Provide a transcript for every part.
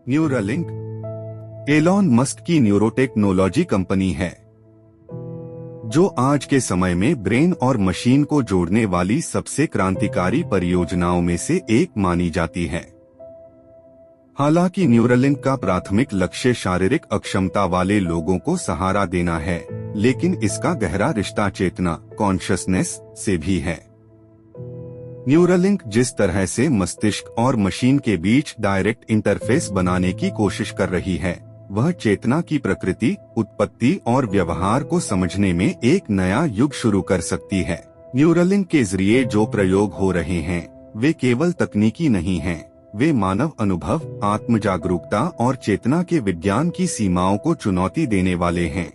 Neuralink Elon Musk की neurotechnology company है जो आज के समय में ब्रेन और मशीन को जोड़ने वाली सबसे क्रांतिकारी परियोजनाओं में से एक मानी जाती है। हालांकि न्यूरालिंक का प्राथमिक लक्ष्य शारीरिक अक्षमता वाले लोगों को सहारा देना है, लेकिन इसका गहरा रिश्ता चेतना कॉन्शसनेस से भी है। न्यूरालिंक जिस तरह से मस्तिष्क और मशीन के बीच डायरेक्ट इंटरफेस बनाने की कोशिश कर रही है, वह चेतना की प्रकृति, उत्पत्ति और व्यवहार को समझने में एक नया युग शुरू कर सकती है। न्यूरालिंक के जरिए जो प्रयोग हो रहे हैं, वे केवल तकनीकी नहीं हैं, वे मानव अनुभव, आत्म जागरूकता और चेतना के विज्ञान की सीमाओं को चुनौती देने वाले हैं।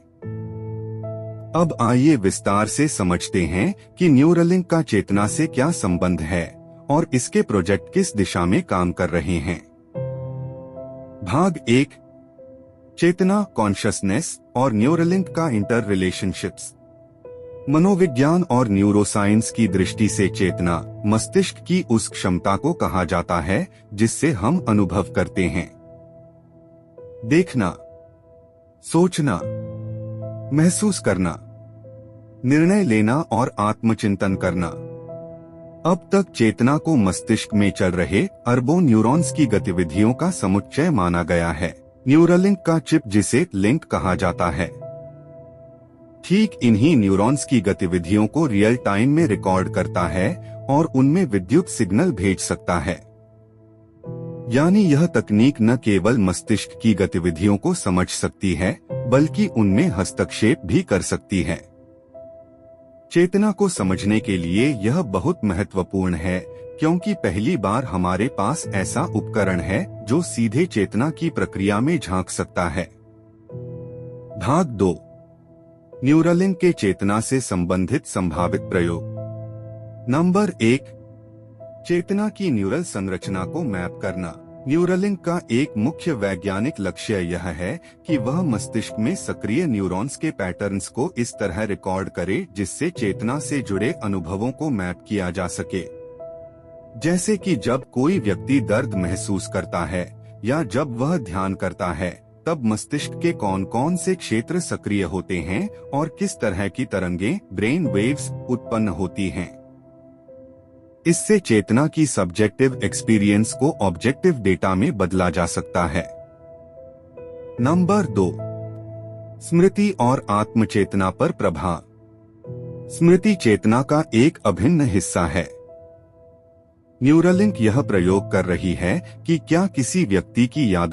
अब आइए विस्तार से समझते हैं कि न्यूरालिंक का चेतना से क्या संबंध है और इसके प्रोजेक्ट किस दिशा में काम कर रहे हैं। भाग 1, चेतना कॉन्शसनेस और न्यूरालिंक का इंटर रिलेशनशिप्स। मनोविज्ञान और न्यूरोसाइंस की दृष्टि से चेतना मस्तिष्क की उस क्षमता को कहा जाता है जिससे हम अनुभव करते हैं। देखना, सोचना, महसूस करना, निर्णय लेना और आत्मचिंतन करना। अब तक चेतना को मस्तिष्क में चल रहे अरबों न्यूरॉन्स की गतिविधियों का समुच्चय माना गया है। न्यूरालिंक का चिप, जिसे लिंक कहा जाता है, ठीक इन्हीं न्यूरॉन्स की गतिविधियों को रियल टाइम में रिकॉर्ड करता है और उनमें विद्युत सिग्नल भेज सकता है। यानी यह तकनीक न केवल मस्तिष्क की गतिविधियों को समझ सकती है, बल्कि उनमें हस्तक्षेप भी कर सकती है। चेतना को समझने के लिए यह बहुत महत्वपूर्ण है, क्योंकि पहली बार हमारे पास ऐसा उपकरण है जो सीधे चेतना की प्रक्रिया में झांक सकता है। भाग 2, न्यूरालिंक के चेतना से संबंधित संभावित प्रयोग। नंबर 1, चेतना की न्यूरल संरचना को मैप करना। न्यूरालिंक का एक मुख्य वैज्ञानिक लक्ष्य यह है कि वह मस्तिष्क में सक्रिय न्यूरॉन्स के पैटर्न्स को इस तरह रिकॉर्ड करे जिससे चेतना से जुड़े अनुभवों को मैप किया जा सके। जैसे कि जब कोई व्यक्ति दर्द महसूस करता है या जब वह ध्यान करता है, तब मस्तिष्क के कौन कौन से क्षेत्र सक्रिय होते हैं और किस तरह की तरंगें ब्रेन वेव्स उत्पन्न होती हैं। इससे चेतना की सब्जेक्टिव एक्सपीरियंस को ऑब्जेक्टिव डेटा में बदला जा सकता है। नंबर 2, स्मृति और आत्मचेतना पर प्रभाव। स्मृति चेतना का एक अभिन्न हिस्सा है। न्यूरालिंक यह प्रयोग कर रही है कि क्या किसी व्यक्ति की यादों